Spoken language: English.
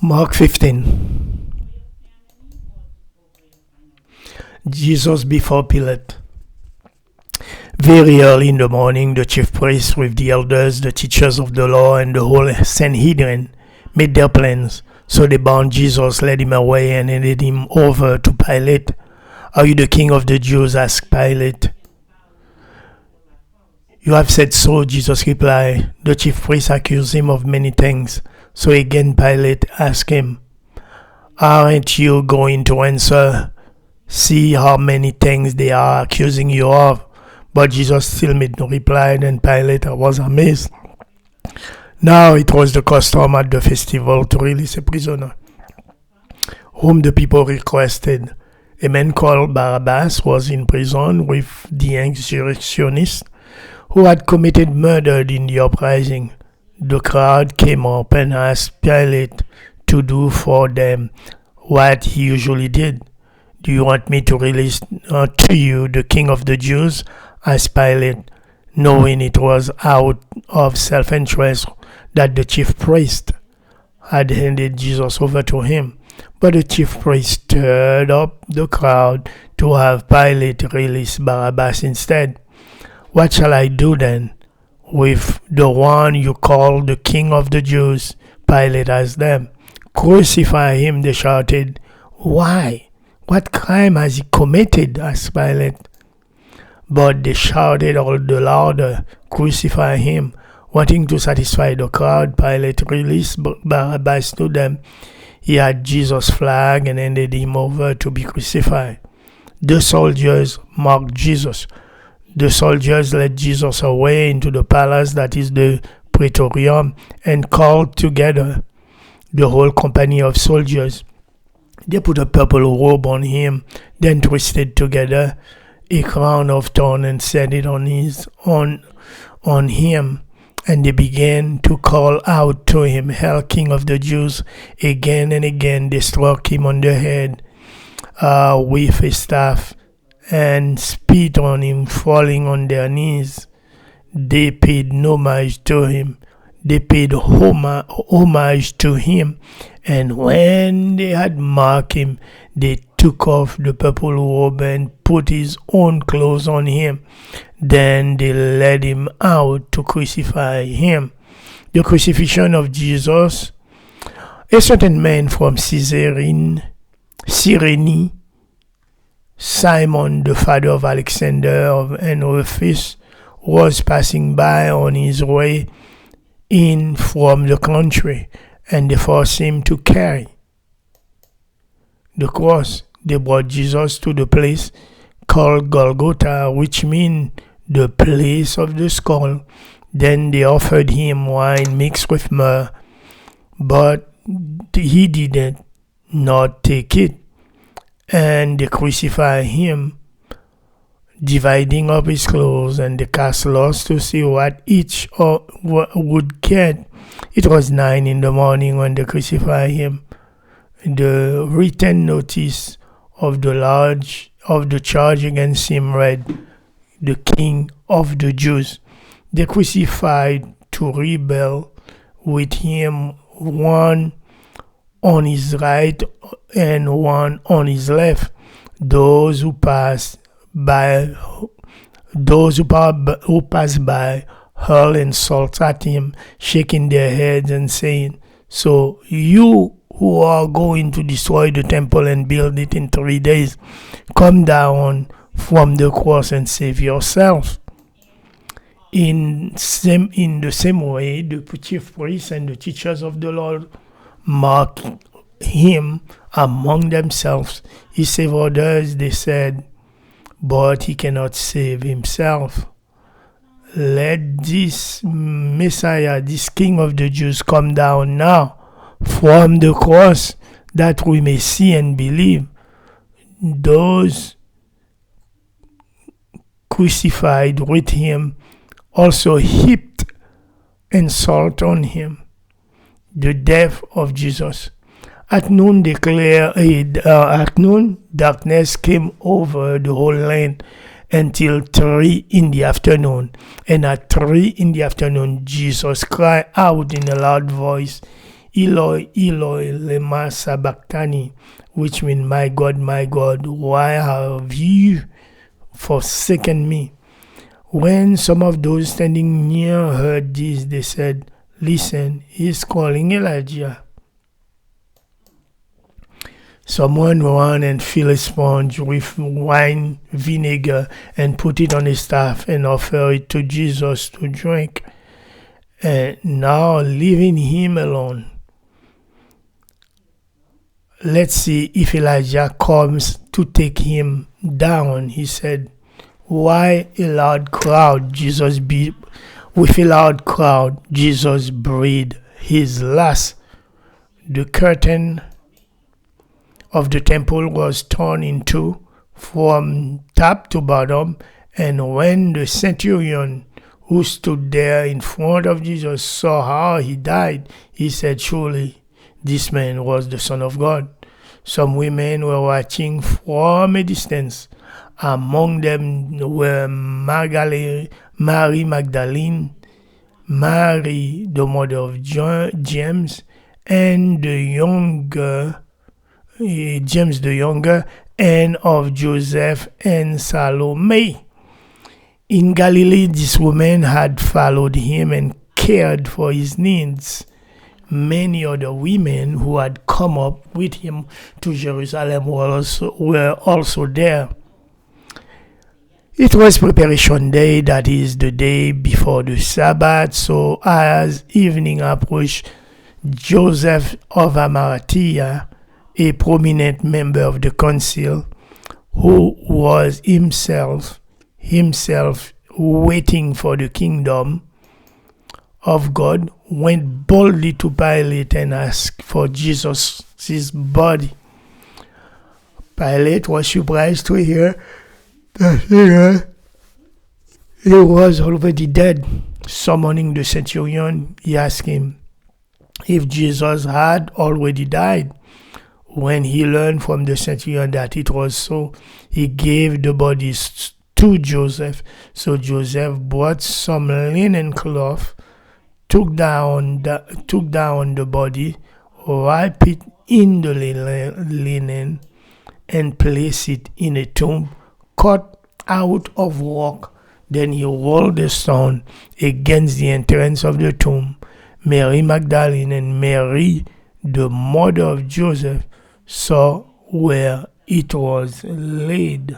Mark 15. Jesus before Pilate. Very early in the morning, the chief priests with the elders, the teachers of the law, and the whole Sanhedrin made their plans. So they bound Jesus, led him away, and handed him over to Pilate. "Are you the king of the Jews?" asked Pilate. "You have said so," Jesus replied. The chief priests accused him of many things. So again Pilate asked him, "Aren't you going to answer? See how many things they are accusing you of." But Jesus still made no reply, and Pilate was amazed. Now it was the custom at the festival to release a prisoner, whom the people requested. A man called Barabbas was in prison with the insurrectionists who had committed murder in the uprising. The crowd came up and asked Pilate to do for them what he usually did. "Do you want me to release to you the king of the Jews?" asked Pilate, knowing it was out of self-interest that the chief priest had handed Jesus over to him. But the chief priest stirred up the crowd to have Pilate release Barabbas instead. "What shall I do then with the one you call the king of the Jews?" Pilate asked them. "Crucify him," they shouted. "Why? What crime has he committed?" asked Pilate. But they shouted all the louder, "Crucify him." Wanting to satisfy the crowd, Pilate released Barabbas to them. He had Jesus' flag and handed him over to be crucified. The soldiers mocked Jesus. The soldiers led Jesus away into the palace, that is the Praetorium, and called together the whole company of soldiers. They put a purple robe on him, then twisted together a crown of thorns and set it on him. And they began to call out to him, "Hail, King of the Jews!" Again and again they struck him on the head with a staff and spit on him, falling on their knees. They paid no homage to him. They paid homage to him, and when they had marked him, they took off the purple robe and put his own clothes on him. Then they led him out to crucify him. The crucifixion of Jesus. A certain man from Cyrene, Simon, the father of Alexander and Rufus, was passing by on his way in from the country, and they forced him to carry the cross. They brought Jesus to the place called Golgotha, which means the place of the skull. Then they offered him wine mixed with myrrh, but he did not take it. And they crucified him, dividing up his clothes, and they cast lots to see what each would get. It was 9 a.m. when they crucified him. The written notice of the charge against him read, "The King of the Jews." They crucified 2 rebels with him, one on his right and one on his left. Those who passed by hurled insults at him, shaking their heads and saying, "So you who are going to destroy the temple and build it in 3 days, come down from the cross and save yourself." In the same way, the chief priests and the teachers of the law mocked him among themselves. "He saved others," they said, "but he cannot save himself. Let this Messiah, this King of the Jews, come down now from the cross, that we may see and believe." Those crucified with him also heaped insult on him. The death of Jesus. At noon, darkness came over the whole land until 3 in the afternoon. And at 3 in the afternoon, Jesus cried out in a loud voice, Eloi, Eloi, lema sabachthani, which means, my God, why have you forsaken me? When some of those standing near heard this, they said, listen, he's calling Elijah. Someone ran and filled a sponge with wine vinegar and put it on his staff and offered it to Jesus to drink. And now leaving him alone. Let's see if Elijah comes to take him down. He said, with a loud crowd, Jesus breathed his last. The curtain of the temple was torn in two from top to bottom, and when the centurion who stood there in front of Jesus saw how he died, he said, surely this man was the Son of God. Some women were watching from a distance. Among them were Mary Magdalene, Mary, the mother of James, and James the younger, and of Joseph and Salome. In Galilee, this woman had followed him and cared for his needs. Many other women who had come up with him to Jerusalem were also there. It was preparation day, that is the day before the Sabbath. So as evening approached, Joseph of Arimathea, a prominent member of the council, who was himself waiting for the kingdom of God, went boldly to Pilate and asked for Jesus' body. Pilate was surprised to hear that he was already dead. Summoning the centurion, he asked him if Jesus had already died. When he learned from the centurion that it was so, he gave the bodies to Joseph. So Joseph brought some linen cloth, took down the body, wrapped it in the linen, and placed it in a tomb cut out of rock. Then he rolled the stone against the entrance of the tomb. Mary Magdalene and Mary, the mother of Joseph, saw where it was laid.